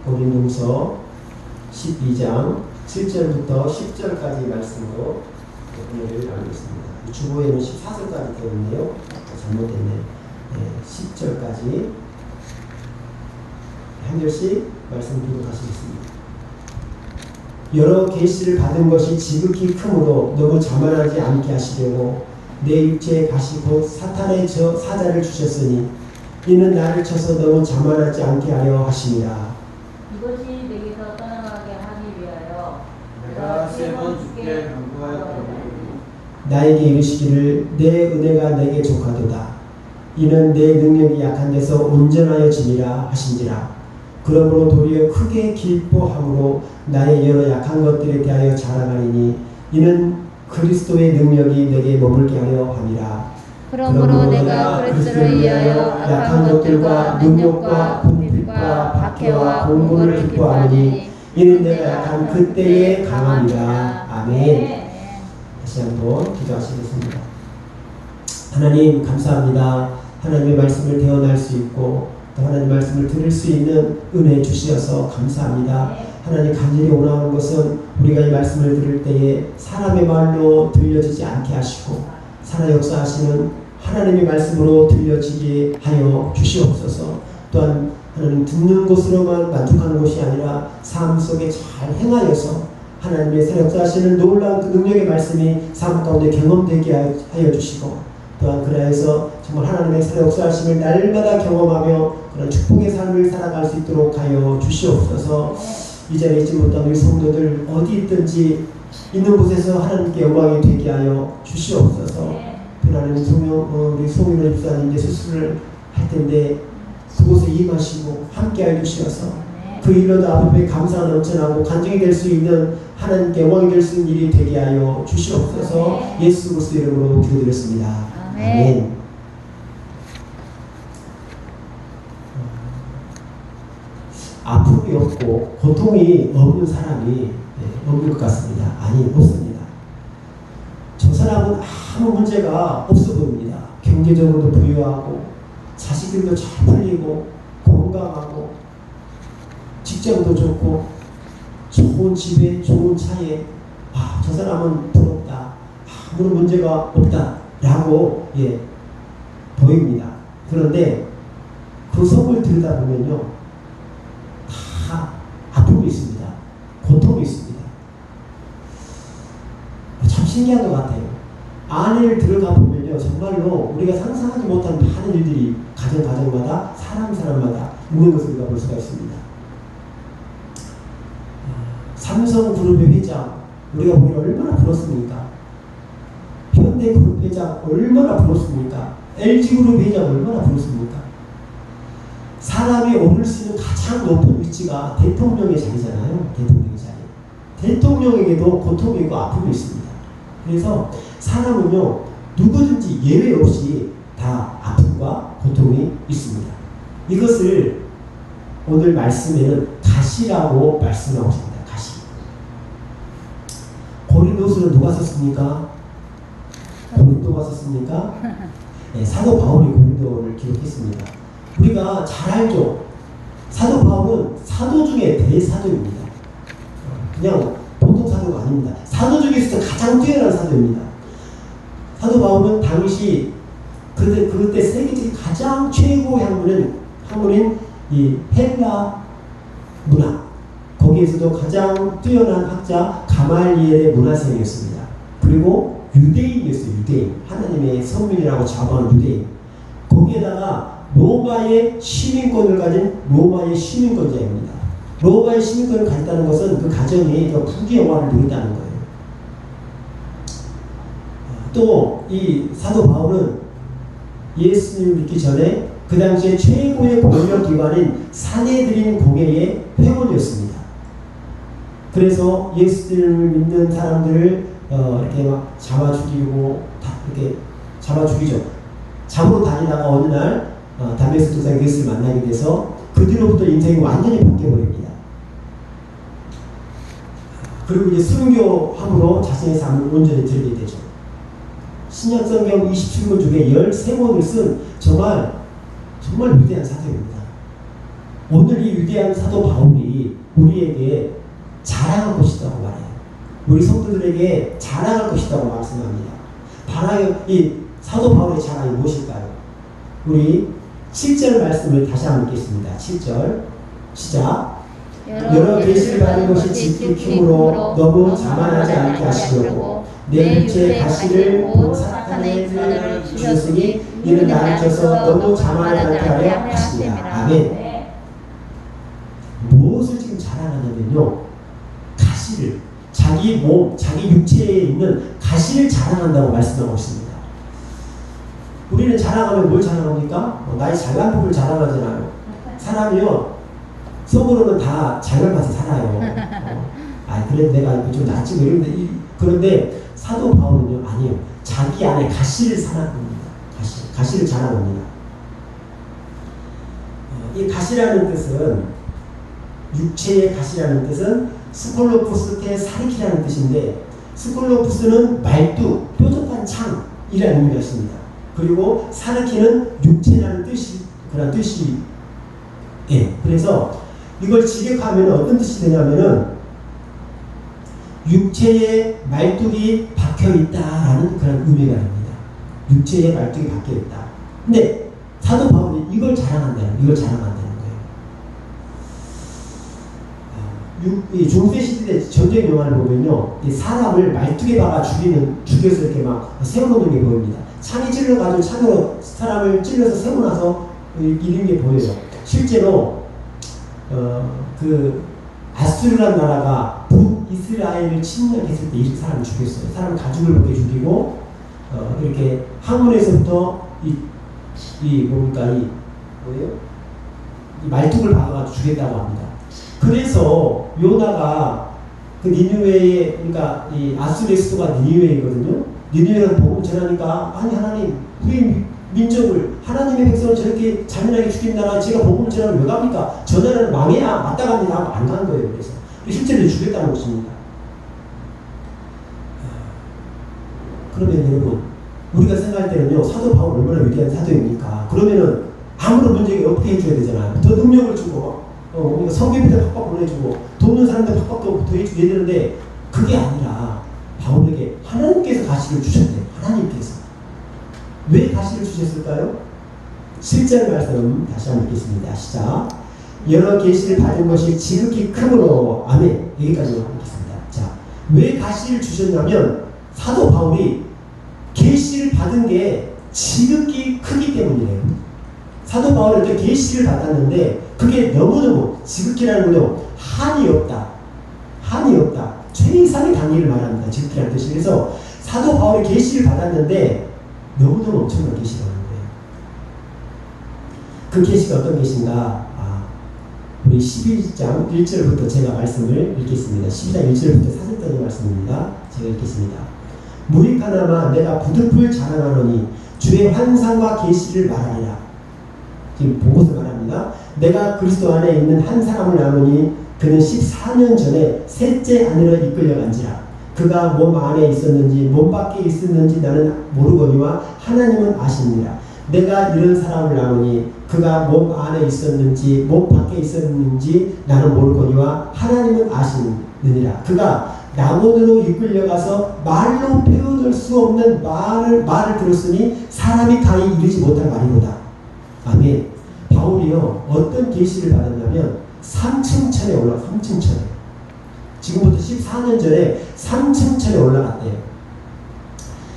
고린도후서 12장 7절부터 10절까지 말씀으로 은혜를 나누겠습니다. 주보에는 14절까지 되어 있네요. 잘못됐네. 10절까지 한 절씩 말씀 기록하시겠습니다. 여러 계시를 받은 것이 지극히 크므로 너무 자만하지 않게 하시려고 내 육체에 가시 곧 사탄의 저 사자를 주셨으니 이는 나를 쳐서 너무 자만하지 않게 하려 하심이라. 이것이 내게서 떠나가게 하기 위하여 내가 3번 주께 간구하였더니 나에게 이르시기를 내 은혜가 내게 족하도다. 이는 내 능력이 약한 데서 온전하여지니라 하신지라. 그러므로 도리어 크게 기뻐함으로 나의 여러 약한 것들에 대하여 자랑하리니 이는 그리스도의 능력이 내게 머물게 하려 함이라. 그러므로 내가 그리스도를 위하여 약한 것들과 능력과 궁핍과 박해와 공고를 기뻐하니 이는 내가 약한 그때에 강함이라. 아멘. 다시 한번 기도하시겠습니다. 하나님 감사합니다. 하나님의 말씀을 대언할 수 있고 또 하나님 말씀을 들을 수 있는 은혜 주시어서 감사합니다. 하나님 간절히 원하는 것은 우리가 이 말씀을 들을 때에 사람의 말로 들려지지 않게 하시고 살아 역사하시는 하나님의 말씀으로 들려지게 하여 주시옵소서. 또한 하나님 듣는 것으로만 만족하는 것이 아니라 삶 속에 잘 행하여서 하나님의 살아 역사하시는 놀라운 그 능력의 말씀이 삶 가운데 경험되게 하여 주시고 또한 그래서 정말 하나님의 살아 역사하심을 날마다 경험하며 그런 축복의 삶을 살아갈 수 있도록 하여 주시옵소서. 이 자리에 있지 못한 우리 성도들 어디 있든지 있는 곳에서 하나님께 영광이 되게 하여 주시옵소서. 하나님 우리 송윤호 집사님 이제 수술을 할 텐데 그곳에 임하시고 함께하여 주시어서 그 일로도 앞에 감사가 넘쳐나고 간증이 될 수 있는 하나님께 영광이 될 수 있는 일이 되게 하여 주시옵소서. 예수 그리스도 이름으로 기도드렸습니다. 아멘. 아픔이 없고 고통이 없는 사람이 없는 것 같습니다. 아니, 없습니다. 저 사람은 아무 문제가 없어 보입니다. 경제적으로도 부유하고 자식들도 잘 풀리고 건강하고 직장도 좋고 좋은 집에 좋은 차에 저 사람은 부럽다. 아무런 문제가 없다 라고 보입니다. 그런데 그 속을 들여다보면요 다 아픔이 있습니다. 고통이 있습니다. 참 신기한 것 같아요. 안을 들어가 보면요 정말로 우리가 상상하지 못한 많은 일들이 가정마다 사람마다 있는 것을 우리가 볼 수가 있습니다. 삼성그룹의 회장 우리가 보기에 얼마나 부럽습니까? 현대그룹 회장 얼마나 부럽습니까? LG그룹 회장 얼마나 부럽습니까? 사람이 오를 수 있는 가장 높은 위치가 대통령의 자리잖아요. 대통령의 자리. 대통령에게도 고통이 있고 아픔이 있습니다. 그래서 사람은요 누구든지 예외 없이 다 아픔과 고통이 있습니다. 이것을 오늘 말씀에는 가시라고 말씀하고 있습니다. 가시. 고린도서는 누가 썼습니까? 고린도가 썼습니까? 사도 바울이 고린도를 기록했습니다. 우리가 잘 알죠. 사도 바울은 사도 중에 대사도입니다. 그냥 보통 사도가 아닙니다. 사도 중에서 가장 뛰어난 사도입니다. 사도 바울은 당시 그때 세계적인 가장 최고의 학문인 이 헬라 문학 거기에서도 가장 뛰어난 학자 가말리엘의 문화생이었습니다. 그리고 유대인이었어요. 유대인. 하나님의 선민이라고 자부하는 유대인. 거기에다가 로마의 시민권을 가진 로마의 시민권자입니다. 로마의 시민권을 가졌다는 것은 그 가정이 더 부귀영화를 누린다는 거예요. 또 이 사도 바울은 예수님을 믿기 전에 그 당시에 최고의 권력기관인 사내들인 공회의 회원이었습니다. 그래서 예수님을 믿는 사람들을 이렇게 막 잡아 죽이고 이렇게 잡아 죽이죠. 잡으러 다니다가 어느 날 다메섹 도상에 예수를 만나게 돼서 그 뒤로부터 인생이 완전히 바뀌어버립니다. 그리고 이제 순교함으로 자신의 삶을 온전히 드리게 되죠. 신약성경 27권 중에 13권을 쓴 정말 위대한 사도입니다. 오늘 이 위대한 사도 바울이 우리에게 자랑할 것이라고 말해요. 우리 성도들에게 자랑할 것이라고 말씀합니다. 바로 이 사도 바울의 자랑이 무엇일까요? 우리 7절 말씀을 다시 한번 읽겠습니다. 7절 시작. 여러 계시를 받은 것이 지극히 힘으로 너무 자만하지 않게 하시려고 내 육체의 가시를 본 사탄의 끈을 주셨으니 이는 나를 쳐서 너무 자만하지 않게 하려 하십니다. 아멘. 무엇을 지금 자랑하냐면요, 가시를, 자기 몸, 자기 육체에 있는 가시를 자랑한다고 말씀하고 있습니다. 우리는 자랑하면 뭘 자랑합니까? 나의 잘난 부분을 자랑하잖아요. 사람이요, 속으로는 다 잘난 맛에 살아요. 그래도 내가 좀 낫지 뭐 이런데, 그런데 사도 바울은요, 아니에요. 자기 안에 가시를 자랑합니다. 가시를 자랑합니다. 이 가시라는 뜻은, 육체의 가시라는 뜻은 스콜로푸스테 사리키라는 뜻인데, 스콜로푸스는 말뚝, 뾰족한 창이라는 의미가 있습니다. 그리고 사르키는 육체라는 그런 뜻이, 예. 그래서 이걸 직역하면 어떤 뜻이 되냐면은, 육체에 말뚝이 박혀있다라는 그런 의미가 됩니다. 육체에 말뚝이 박혀있다. 근데 사도 바울이 이걸 자랑한다는 거예요. 이 중세시대 전쟁 영화를 보면요, 이 사람을 말뚝에 박아 죽여서 이렇게 막 세워놓는 게 보입니다. 창이 찔러가지고 창으로 사람을 찔러서 세워놔서 이런 게 보여요. 실제로 그 아수르라는 나라가 북이스라엘을 침략했을 때 이 사람을 죽였어요. 사람 가죽을 벗겨 죽이고 이렇게 항문에서부터 이 말뚝을 박아가지고 죽였다고 합니다. 그래서 요나가 그 니느웨에, 그러니까 이 아수르의 수도가 니느웨이거든요. 니느웨를 복음 전하니까, 아니 하나님, 우리 민족을, 하나님의 백성을 저렇게 잔인하게 죽인 나라 제가 복음 전하면 왜 갑니까? 저 나라는 망해야 맞다 갑니다 하고 안 가는 거예요. 그래서 실제로 죽였다는 것입니다. 그러면 여러분, 우리가 생각할 때는요, 사도 바울 얼마나 위대한 사도입니까? 그러면은 아무런 문제가 어떻게 해줘야 되잖아요. 더 능력을 주고, 우리가 성경비들 팍팍 보내주고, 돈 없는 사람들 팍팍 더 해줘야 되는데, 그게 아니라 바울에게 하나님께서 가시를 주셨대요. 하나님께서. 왜 가시를 주셨을까요? 7절 말씀 다시 한번 읽겠습니다. 시작. 여러 계시를 받은 것이 지극히 크므로, 아멘. 여기까지만 읽겠습니다. 자, 왜 가시를 주셨냐면 사도 바울이 계시를 받은 게 지극히 크기 때문이에요. 사도 바울이 어떤 계시를 받았는데 그게 너무너무, 지극히라는 건요, 한이 없다. 최이상의 단위를 말합니다. 지극히라는 뜻이. 그래서 사도 바울이 계시를 받았는데 너무너무 엄청난 계시가 오는 거예요. 그 계시가 어떤 계시인가? 우리 12장 1절부터 제가 말씀을 읽겠습니다. 12장 1절부터 4절까지 말씀입니다. 제가 읽겠습니다. 무익하나마 내가 부득불 자랑하노니 주의 환상과 계시를 말하리라. 지금 본 것을 말합니다. 내가 그리스도 안에 있는 한 사람을 아노니 그는 14년 전에 셋째 아내로 이끌려간지라. 그가 몸 안에 있었는지 몸 밖에 있었는지 나는 모르거니와 하나님은 아십니다. 내가 이런 사람을 아노니 그가 몸 안에 있었는지 몸 밖에 있었는지 나는 모르거니와 하나님은 아시느니라. 그가 낙원으로 이끌려가서 말로 표현할 수 없는 말을 들었으니 사람이 강히 이르지 못할 말이로다. 아멘. 바울이요, 어떤 계시를 받았냐면 3층천에 올라, 3층천에. 지금부터 14년 전에 3층천에 올라갔대요.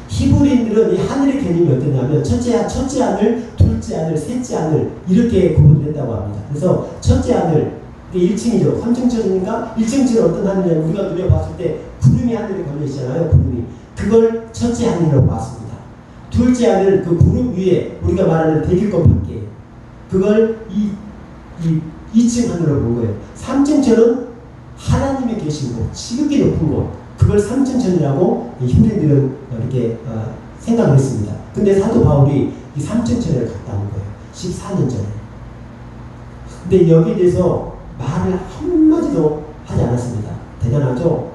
히브리인들은 이 하늘의 개념이 어떠냐면 첫째 하늘, 둘째 하늘, 셋째 하늘 이렇게 구분된다고 합니다. 그래서 첫째 하늘, 1층이죠. 3층천이니까 1층천은 어떤 하늘이냐면 우리가 눈에 봤을 때 구름이 하늘에 걸려 있잖아요. 구름이. 그걸 첫째 하늘이라고 봤습니다. 둘째 하늘, 그 구름 위에 우리가 말하는 대길권 밖에 그걸 2층 하늘로 본 거예요. 3층천은 하나님이 계신 곳, 지극히 높은 곳, 그걸 3층천이라고 히브리인들은 이렇게 생각을 했습니다. 근데 사도 바울이 이 3층천을 갔다 온 거예요. 14년 전에. 근데 여기에 대해서 말을 한마디도 하지 않았습니다. 대단하죠?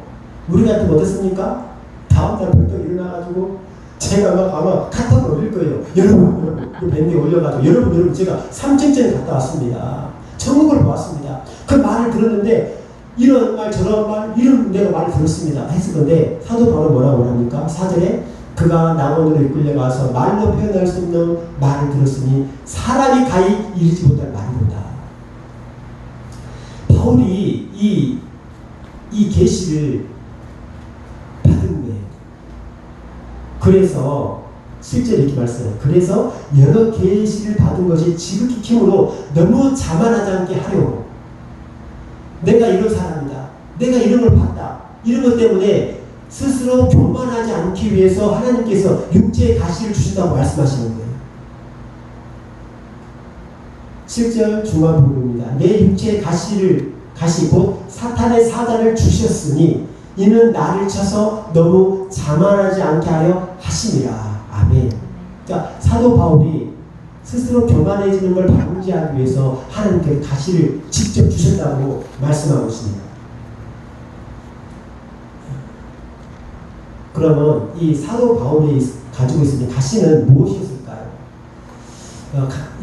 우리 같으면 어떻습니까? 다음날 벌떡 일어나가지고 제가 막 아마 카톡을 올릴 거예요. 여러분, 밴드에 올려가지고 여러분 제가 3층천에 갔다 왔습니다. 천국을 보았습니다. 그 말을 들었는데 이런 말 저런 말 이런 내가 말을 들었습니다 했을 건데 사도 바울은 뭐라고 합니까? 4절에 그가 낙원으로 이끌려가서 말로 표현할 수 없는 말을 들었으니 사람이 가히 이르지 못할 말이로다. 바울이 이 계시를 받은 거예요. 그래서 실제로 이렇게 말씀해요. 그래서 여러 계시를 받은 것이 지극히 힘으로 너무 자만하지 않게 하려고. 내가 이런 사람이다. 내가 이런 걸 봤다. 이런 것 때문에 스스로 교만하지 않기 위해서 하나님께서 육체의 가시를 주신다고 말씀하시는 거예요. 7절 중간부분입니다. 내 육체의 가시 곧 사탄의 사단을 주셨으니 이는 나를 쳐서 너무 자만하지 않게 하려 하심이라. 아멘. 그러니까 사도 바울이 스스로 교만해지는 걸 방지하기 위해서 하나님께서 가시를 직접 주셨다고 말씀하고 있습니다. 그러면 이 사도 바울이 가지고 있는 가시는 무엇이었을까요?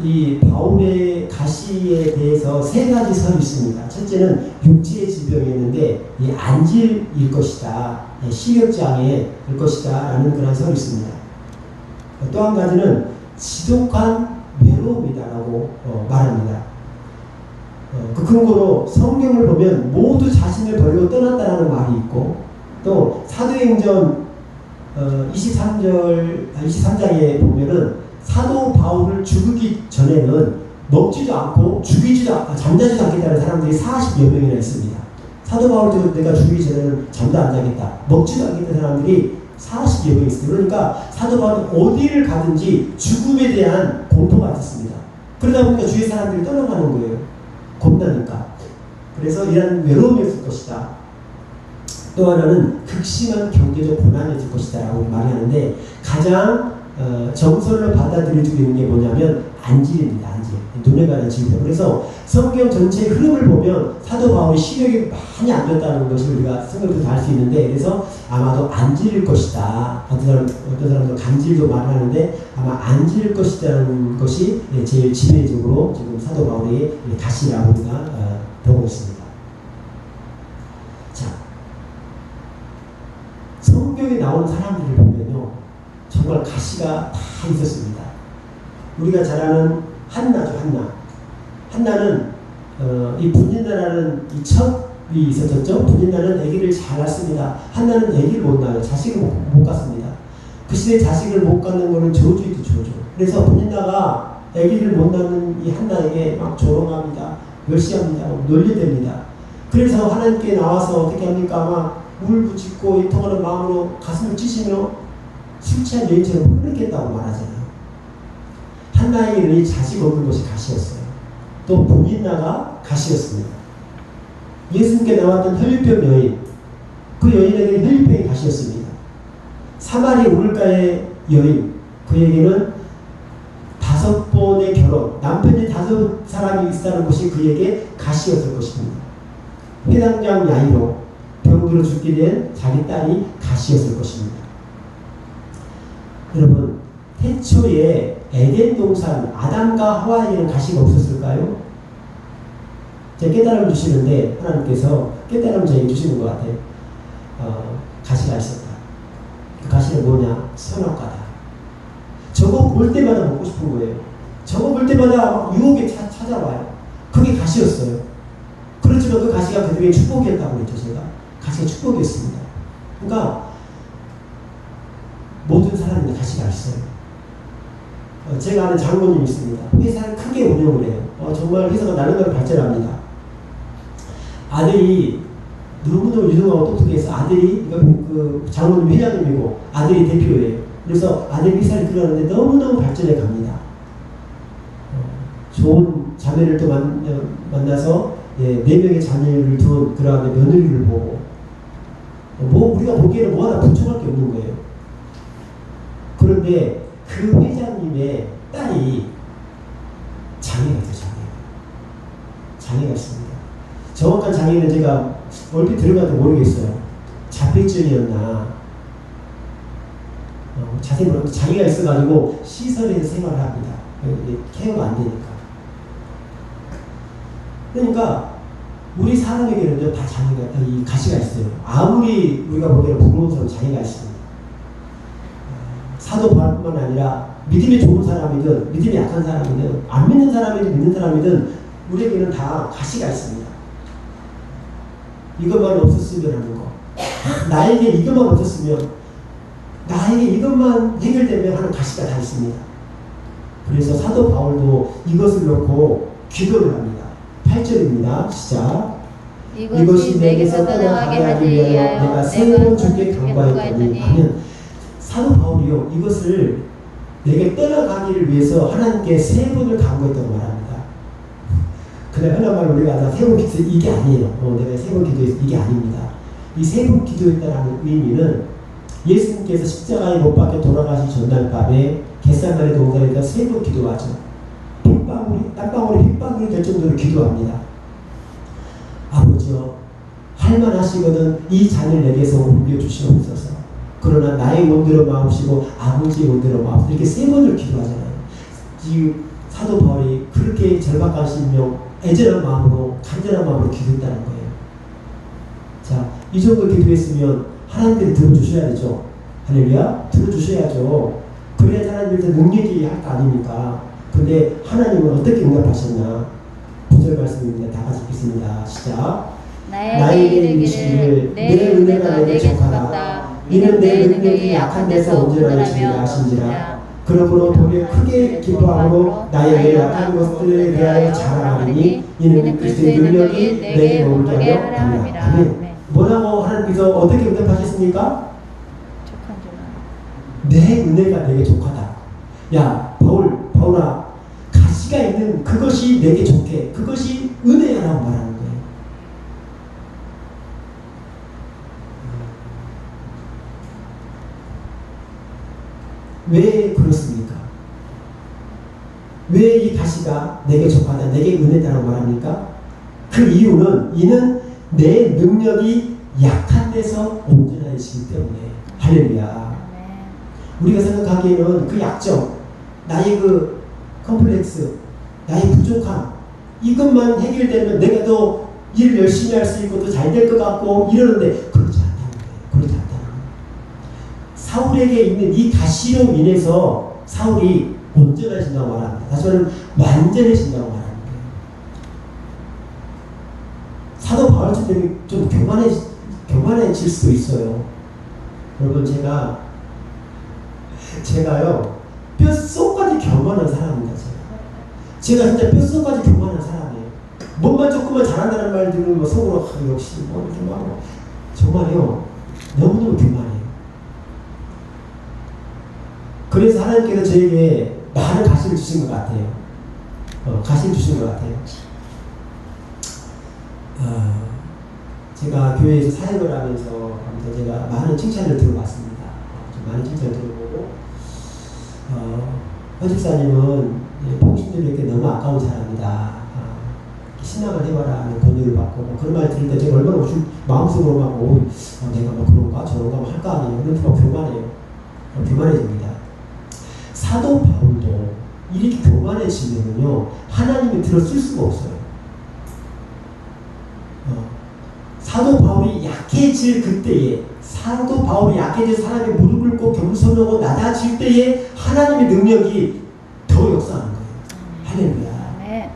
이 바울의 가시에 대해서 세 가지 설이 있습니다. 첫째는 육체의 질병이었는데 이 안질일 것이다, 식욕장애일 것이다 라는 그런 설이 있습니다. 또 한 가지는 지독한 외로움이다라고 말합니다. 그 근거로 성경을 보면 모두 자신을 버리고 떠났다라는 말이 있고 또 사도행전 23장에 보면은 사도 바울을 죽이기 전에는 먹지도 않고 죽이지도 않고 잠자지도 않겠다는 사람들이 40여 명이나 있습니다. 사도 바울도 내가 죽이기 전에는 잠도 안 자겠다, 먹지도 않겠다는 사람들이 40여 명 있어요. 그러니까 사도 바울은 어디를 가든지 죽음에 대한 공포가 있었습니다. 그러다 보니까 주위 사람들이 떠나가는 거예요. 겁나니까. 그래서 이런 외로움이었을 것이다. 또 하나는 극심한 경제적 고난이었을 것이다 라고 말을 하는데 가장 정설로 받아들여지고 있는 게 뭐냐면 안질입니다. 안질. 눈에 가는 질병. 그래서 성경 전체의 흐름을 보면 사도 바울이 시력이 많이 안 좋다는 것을 우리가 생각해서 알 수 있는데 그래서 아마도 안질일 것이다. 어떤 사람들은 간질도 말하는데 아마 안질일 것이라는 것이 제일 지배적으로 지금 사도 바울의 가시라고 우리가 보고 있습니다. 자, 성경에 나오는 사람들을 보면요 정말 가시가 다 있었습니다. 우리가 잘 아는 한나죠. 한나는 이 분인나라는 이 첩이 있었죠. 분인나는 아기를 잘 낳습니다. 한나는 아기를 못 낳아요. 자식을 못 갖습니다. 그 시대에 자식을 못 갖는 거는 저주이죠, 저주. 그래서 분인나가 아기를 못 낳는 이 한나에게 막 조롱합니다. 멸시합니다. 놀려댑니다. 그래서 하나님께 나와서 어떻게 합니까? 막 울부짖고 이통하는 마음으로 가슴을 찢으며 술 취한 여인처럼 흘리겠다고 말하잖아요. 한나에게는 이 자식 얻는 것이 가시였어요. 또 분인나가 가시였습니다. 예수님께 나왔던 혈류병 여인, 그 여인에게는 혈류병이 가시였습니다. 사마리 우물가의 여인, 그에게는 5번의 결혼, 남편이 5사람이 있다는 것이 그에게 가시였을 것입니다. 회당장 야이로 병들어 죽게 된 자기 딸이 가시였을 것입니다. 여러분, 태초에 에덴 동산 아담과 하와에게는 가시가 없었을까요? 제가 깨달음을 주시는데 하나님께서 깨달음을 저에게 주시는 것 같아요. 가시가 있었다. 그 가시는 뭐냐? 선악과다. 저거 볼 때마다 먹고 싶은 거예요. 저거 볼 때마다 유혹에 찾아와요. 그게 가시였어요. 그렇지만 그 가시가 그들에게 축복이었다고 했죠. 제가 가시가 축복이었습니다. 그러니까 모든 사람이 가시가 있어요. 제가 아는 장모님이 있습니다. 회사를 크게 운영을 해요. 정말 회사가 나름대로 발전합니다. 아들이 너무너무 유능하고 똑똑해서 아들이 그 장모님 회장님이고 아들이 대표예요. 그래서 아들이 회사를 들어가는데 너무너무 발전해 갑니다. 좋은 자매를 또 만나서 4명의 자녀를 둔 그런 며느리를 보고 우리가 보기에는 뭐 하나 부족할 게 없는 거예요. 그런데 그 회장님의 딸이 장애가 있어요. 장애가 있습니다. 정확한 장애는 제가 얼핏 들어가도 모르겠어요. 자폐증이었나 자세히 모르겠는데 장애가 있어가지고 시설에서 생활을 합니다. 케어가 안 되니까. 그러니까 우리 사람에게는요 다 자기가 이 가시가 있어요. 아무리 우리가 보기에는 부러운 사람 자기가 있습니다. 사도 바울뿐만 아니라 믿음이 좋은 사람이든 믿음이 약한 사람이든 안 믿는 사람이든 믿는 사람이든 우리에게는 다 가시가 있습니다. 이것만 없었으면 하는 거. 나에게 이것만 없었으면, 나에게 이것만 해결되면 하는 가시가 다 있습니다. 그래서 사도 바울도 이것을 놓고 기도를 합니다. 8절입니다. 시작. 이것이 내게서 떠나가게 하기 위하여 내가 세 번 주께 간구하였더니 하면, 사도 바울이요 이것을 내게 떠나가기를 위해서 하나님께 세 번을 간구했다고 말합니다. 그냥 흔한 말로 우리가 세 번 기도했어 이게 아니에요. 내가 세 번 기도했어 이게 아닙니다. 이 세 번 기도했다는 의미는 예수님께서 십자가에 못 박혀 돌아가신 전날 밤에 겟세마네 동산에서 세 번 기도하죠. 땀방울이 핏방울이 될 정도로 기도합니다. 아버지여 할만하시거든 이 잔을 내게서 옮겨주시옵소서. 그러나 나의 원대로 마옵시고 아버지의 원대로 마옵소서. 이렇게 세 번을 기도하잖아요. 지금 사도 바울이 그렇게 절박하시며 애절한 마음으로 간절한 마음으로 기도했다는 거예요. 자, 이 정도 기도했으면 하나님께서 들어주셔야 되죠. 할렐루야, 들어주셔야죠. 그래야 하나님께서 능력이 할 거 아닙니까? 근데 하나님은 어떻게 응답하셨나? 9절 말씀입니다. 다 같이 읽겠습니다. 시작. 나에게 이르기를 내 은혜가 내게 속았다. 이는 내 능력이 약한 데서 온전하며 아신지라. 그러므로 도리어 크게 기뻐함으로 나의 약한 것들에 대하여 자랑하리니 이는 그리스도의 능력이 내게 머물게 하려 함이라. 아멘. 뭐라고 하나님께서 어떻게 응답하셨습니까? 내 은혜가 내게 족하다. 야 바울아 가시가 있는 그것이 내게 좋게 그것이 은혜야라고 말하는 거예요. 왜 그렇습니까? 왜 이 가시가 내게 족하다 내게 은혜다라고 말합니까? 그 이유는 이는 내 능력이 약한 데서 온전하시기 때문에. 할렐루야. 우리가 생각하기에는 그 약점, 나의 그 컴플렉스, 나의 부족함 이것만 해결되면 내가 더 일을 열심히 할 수 있고 더 잘 될 것 같고 이러는데 그렇지 않다는 거예요. 그렇지 않다는 거예요. 사울에게 있는 이 가시로 인해서 사울이 온전해진다고 말합니다. 다시 말하면 완전해진다고 말합니다. 사도 바울처럼 되면 좀 교만해질 수도 있어요. 여러분 제가요 뼛속까지 교만한 사람입니다. 제가 진짜 뼛속까지 교만한 사람이에요. 뭔만 조금만 잘한다는 말 들으면 속으로 역시 뭐 이렇게 막 정말요 너무너무 교만해요. 그래서 하나님께서 저에게 많은 가시를 주신 것 같아요. 가시를 주신 것 같아요. 제가 교회에서 사역을 하면서 제가 많은 칭찬을 들어봤습니다. 많은 칭찬을 들어보고 헌집사님은 평신들에게 너무 아까운 사람이다. 신앙을 해봐라 하는 권유를 받고 그런 말 들을 때 제가 얼마나 마음속으로 막 내가 뭐 그런가 저런가 뭐 할 거 아니에요. 그런데 막 교만해집니다. 사도 바울도 이렇게 교만해지면요 하나님이 들어쓸 수가 없어요. 사도 바울이 약해질 그때에 사도 바울이 약해질 사람의 무릎을 꿇고 겸손하고 낮아질 때에 하나님의 능력이 더 역사하는 거예요. 할렐루야. 네.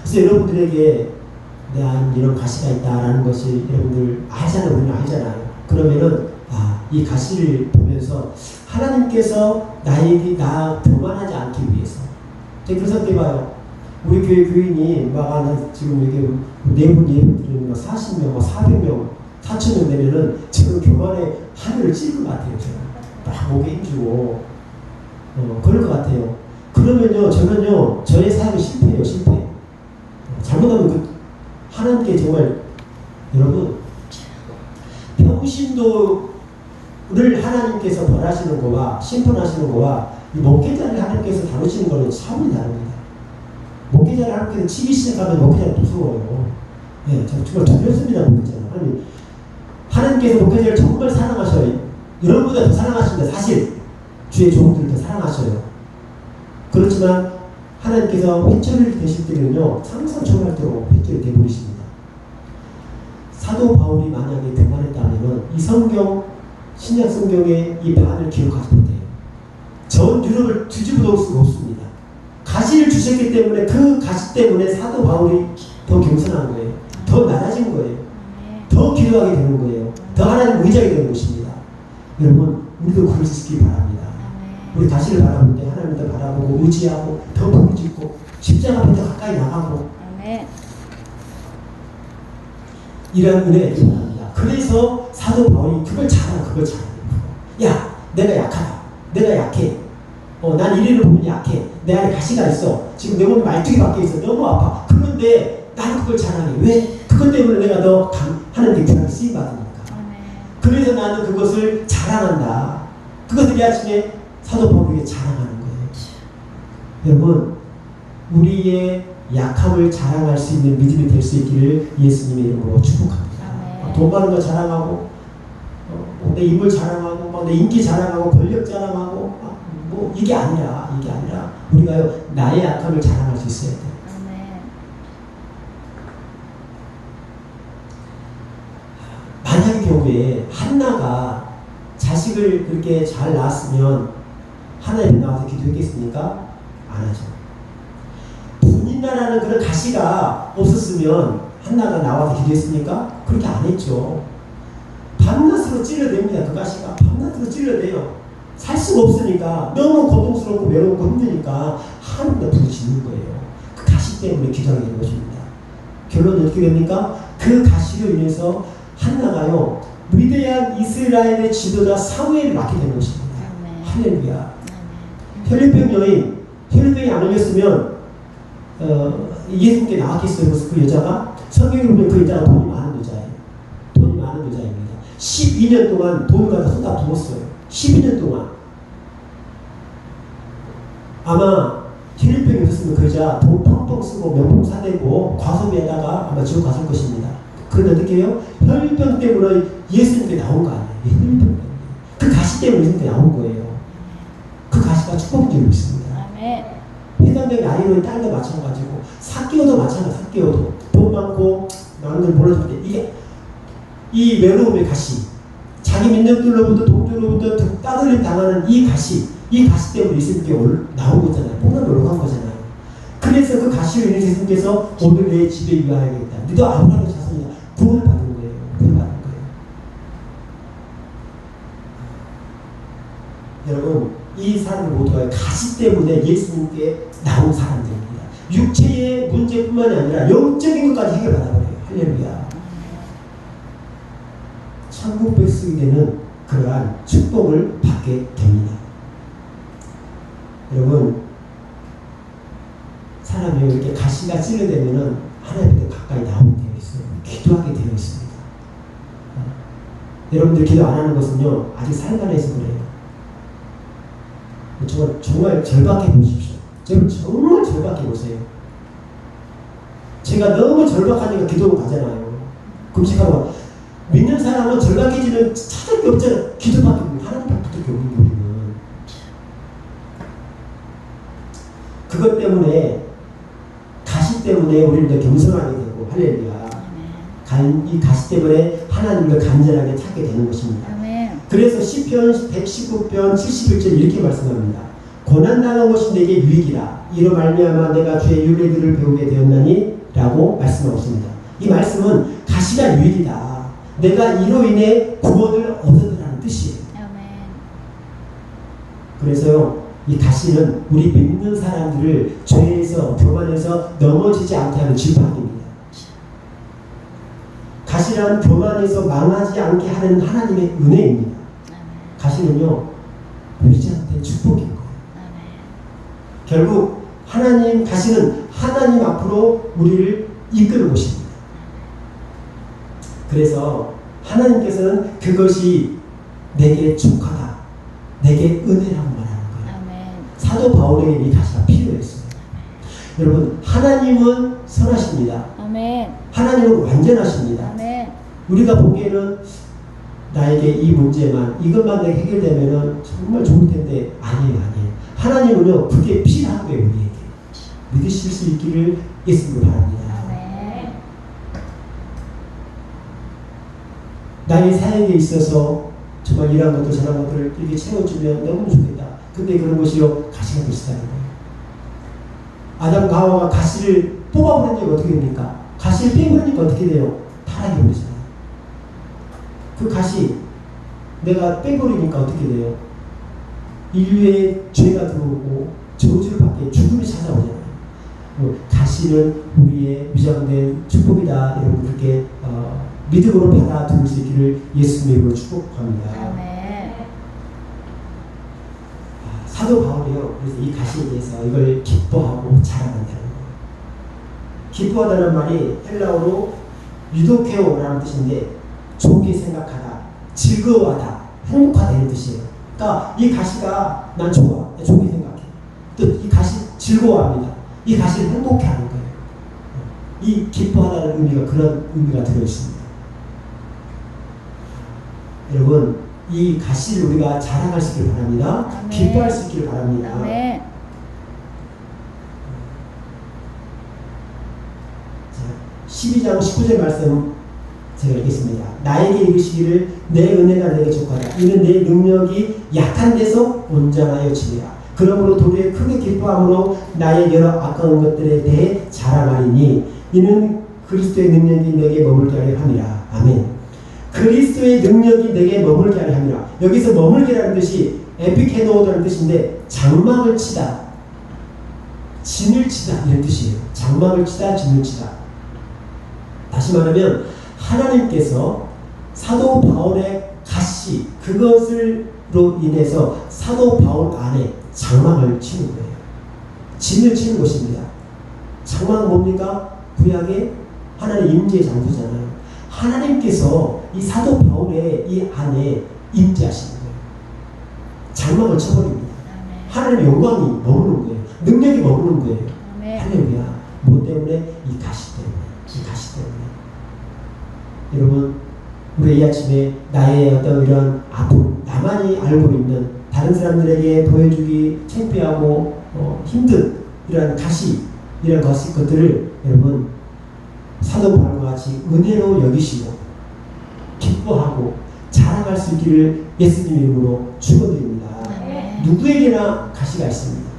그래서 여러분들에게 내가 이런 가시가 있다라는 것이 여러분들 알잖아요. 우리는 알잖아요. 그러면은 이 가시를 보면서 하나님께서 나 교만하지 않기 위해서 제가 그런 생각해봐요. 우리 교회 교인이 막 지금 이게 네분 예배 드리는 40명, 400명, 4,000명 되면은 지금 교만의 하늘을 찔 것 같아요. 제가 막 목에 힘주고 그럴 것 같아요. 그러면요 저는요 저의 삶이 실패해요. 실패. 잘못하면 하나님께 정말 여러분 평신도를 하나님께서 벌하시는 거와 심판하시는 거와 이 목회자를 하나님께서 다루시는 거는 차원이 다릅니다. 목회자를 하나님께서 치기 시작하면 목회자는 무서워요. 네, 정말 두렵습니다. 목회자는. 하나님께서 목회자를 정말 사랑하셔요. 여러분보다 더 사랑하십니다. 사실 주의 종들을 더 사랑하셔요. 그렇지만 하나님께서 회초리를 되실 때는요 상상 초월하도록 회초리 되버리십니다. 사도 바울이 만약에 교만했다면 이 성경 신약 성경의 이 반을 기록하지 못해요. 전 유럽을 뒤집어 놓을 수가 없습니다. 가시를 주셨기 때문에 그 가시 때문에 사도 바울이 더 겸손한 거예요. 더 낮아진 거예요. 더 기도하게 되는 거예요. 더 하나님 의지하게 되는 것입니다. 여러분 우리도 그럴 수 있기 바랍니다. 우리 가시를 바라볼 때 하나님도 바라보고 의지하고 더 부르짖고 십자가 앞에 더 가까이 나가고 이런 은혜가 있기 바랍니다. 그래서 사도 바울이 그걸 잘하는 야 내가 약하다. 내가 약해. 난 이리를 보면 약해. 내 안에 가시가 있어. 지금 내 몸이 말뚝이 박혀 있어. 너무 아파. 그런데 나는 그걸 잘하네. 왜? 그것 때문에 내가 더 하나님께 귀하게 쓰임받으니까. 그래서 나는 그것을 자랑한다. 그것을 이 아침에 사도 바울에게 자랑하는 거예요. 여러분 우리의 약함을 자랑할 수 있는 믿음이 될 수 있기를 예수님의 이름으로 축복합니다. 돈 많은 거 자랑하고 내 인물 자랑하고 내 인기 자랑하고 권력 자랑하고 뭐 이게 아니라 우리가요 나의 약함을 자랑할 수 있어야 돼요. 만약의 경우에 한나가 자식을 그렇게 잘 낳았으면 하나님 나와서 기도했겠습니까? 안 하죠. 분인나라는 그런 가시가 없었으면 한나가 나와서 기도했습니까? 그렇게 안 했죠. 밤낮으로 찔러댑니다. 그 가시가 밤낮으로 찔러대요. 살 수가 없으니까 너무 고통스럽고 외롭고 힘드니까 하나님께 부르짖는 거예요. 그 가시 때문에 기도하게 된 것입니다. 결론은 어떻게 됩니까? 그 가시로 인해서 한나가요 위대한 이스라엘의 지도자 사무엘을 맡게 된 것입니다. 할렐루야. 혈류병 여인, 혈류병이 안 걸렸으면 예수님께 나왔겠어요. 그 여자가 성경에 보면 그 여자가 돈이 많은 여자예요. 돈이 많은 여자입니다. 12년 동안 돈을 갖다 쏟아 부었어요. 12년 동안. 아마 혈류병이 없었으면 그 여자 돈 펑펑 쓰고 명품 사대고 과소비에다가 아마 지옥 갔을 것입니다. 그런데 어떻게 해요? 혈류병 때문에 예수님께 나온 거 아니에요. 혈류병 때문에. 그 가시 때문에 예수님께 나온 거예요. 그 가시가 축복을 주고 있습니다. 해당된 아이로의 딸도 마찬가지고 사개오도 마찬가지. 사개오도 돈 많고 많은 걸 몰라줄 때 이게 이 외로움의 가시, 자기 민족들로부터 동족으로부터 따돌림 당하는 이 가시 때문에 예수님께 나온 거잖아요. 뽕을 올라간 거잖아요. 그래서 그 가시로 인해서 예수님께서 오늘 내 집에 위하여야겠다. 너도 아브라함의 자손이다. 구원을 받는 거예요. 구원을 받는 거예요. 여러분 이 사람들 모두가 가시 때문에 예수님께 나온 사람들입니다. 육체의 문제뿐만이 아니라 영적인 것까지 해결받아버려요. 할렐루야. 천국 백성이 되는 그러한 축복을 받게 됩니다. 여러분 사람이 이렇게 가시가 찔러대면은 하나님께 가까이 나오게 되어 있어요. 기도하게 되어 있습니다. 여러분들 기도 안 하는 것은요 아직 살만해서 그래요. 정말 절박해 보십시오. 정말 절박해 보세요. 제가 너무 절박하니까 기도가 가잖아요. 금식하고 믿는 사람은 절박해지면 찾을 게 없잖아요. 기도밖에 없는 하나님밖에 없는 우리는. 그것 때문에 가시 때문에 우리는 더 겸손하게 되고 할렐루야. 이 가시 때문에 하나님을 간절하게 찾게 되는 것입니다. 그래서 시편 119편 71절 이렇게 말씀합니다. 고난당한 것이 내게 유익이라. 이로 말미암아 내가 주의 율례들을 배우게 되었나니 라고 말씀하셨습니다. 이 말씀은 가시가 유익이다. 내가 이로 인해 구원을 얻으라는 뜻이에요. 그래서요 이 가시는 우리 믿는 사람들을 죄에서 교만에서 넘어지지 않게 하는 지팡이입니다. 가시란 교만에서 망하지 않게 하는 하나님의 은혜입니다. 가시는요 우리한테 축복인 거예요. 결국 가시는 하나님 앞으로 우리를 이끄는 곳입니다. 그래서 하나님께서는 그것이 내게 족하다, 내게 은혜라고 말하는 거예요. 사도 바울에게 이 가시가 필요했어요. 여러분 하나님은 선하십니다. 하나님은 완전하십니다. 우리가 보기에는 나에게 이 문제만 이것만 내게 해결되면 정말 좋을 텐데 아니에요. 하나님은요 그게 필요한 거예요. 우리에게 믿으실 수 있기를 예수님으로 바랍니다. 아멘. 나의 사역에 있어서 정말 이러한 것들 저러한 것들을 이렇게 채워주면 너무 좋겠다. 근데 그런 것이요 가시가 되시다는 거예요. 아담과 하와가 가시를 뽑아버리니까 어떻게 됩니까? 가시를 빼버리니까 어떻게 돼요? 타락이 오잖아요. 그 가시 내가 빼버리니까 어떻게 돼요? 인류의 죄가 들어오고 저주를 받게 죽음이 찾아오잖아요. 가시는 우리의 위장된 축복이다. 여러분들께 믿음으로 받아들일 수 있기를 예수님의 이름으로 축복합니다. 아멘. 사도 바울이요. 그래서 이 가시에 대해서 이걸 기뻐하고 자랑한다는 거예요. 기뻐하다는 말이 헬라어로 유도케오라는 뜻인데 좋게 생각하다, 즐거워하다, 행복하다 이런 뜻이에요. 그러니까 이 가시가 난 좋아, 좋게 생각해. 또 이 가시 즐거워합니다. 이 가시를 행복해하는 거예요. 이 기뻐하다는 의미가 그런 의미가 들어있습니다. 여러분 이 가시를 우리가 자랑할 수 있기를 바랍니다. 아멘. 기뻐할 수 있기를 바랍니다. 아멘. 자, 12장 19절 말씀 제가 읽겠습니다. 나에게 이르시기를 내 은혜가 내게 족하다. 이는 내 능력이 약한 데서 온전하여 지니라. 그러므로 도리어 크게 기뻐함으로 나의 여러 아까운 것들에 대해 자랑하리니 이는 그리스도의 능력이 내게 머물게 하려 함이라. 아멘. 그리스도의 능력이 내게 머물게 하려 함이라. 여기서 머물게라는 뜻이 에피케노라는 뜻인데 장막을 치다, 진을 치다 이런 뜻이에요. 장막을 치다, 진을 치다. 다시 말하면 하나님께서 사도 바울의 가시 그것으로 인해서 사도 바울 안에 장막을 치는 거예요. 진을 치는 것입니다. 장막은 뭡니까? 구약의 하나님의 임재의 장소잖아요. 하나님께서 이 사도 바울의 이 안에 임재하시는 거예요. 장막을 쳐버립니다. 아멘. 하나님의 영광이 머무는 거예요. 능력이 머무는 거예요. 아멘. 할렐루야. 뭐 때문에? 이 가시 때문에. 이 가시 때문에. 여러분, 우리 이 아침에 나의 어떤 이런 아픔, 나만이 알고 있는 다른 사람들에게 보여주기 창피하고 힘든 이런 가시, 이런 것들을 여러분 사도 바울과 같이 은혜로 여기시고 기뻐하고 자랑할 수 있기를 예수님 이름으로 축원드립니다. 아멘. 누구에게나 가시가 있습니다.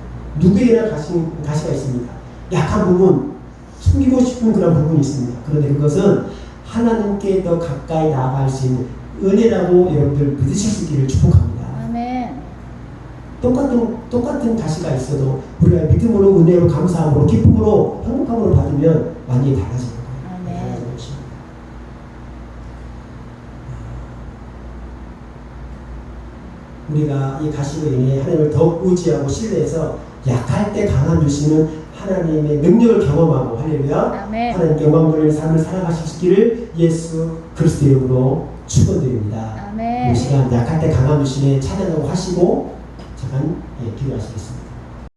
누구에게나 가시가 있습니다. 약한 부분, 숨기고 싶은 그런 부분이 있습니다. 그런데 그것은 하나님께 더 가까이 나아갈 수 있는 은혜라고 여러분들 믿으실 수 있기를 축복합니다. 아멘. 똑같은 가시가 있어도 우리가 믿음으로 은혜로 감사함으로 기쁨으로 행복함으로 받으면 많이 달라지는 거예요. 아멘. 달라지는 것입니다. 우리가 이 가시로 인해 하나님을 더욱 의지하고 신뢰해서 약할 때 강한 주시는 하나님의 능력을 경험하고 할렐루야 아멘. 하나님께 영광 돌리는 삶을 살아가실 수 있기를 예수 그리스도 이름으로 축원드립니다. 아멘. 이 시간 약할 때 강한 주시네 찬양하고 하시고 잠깐 기도하시겠습니다.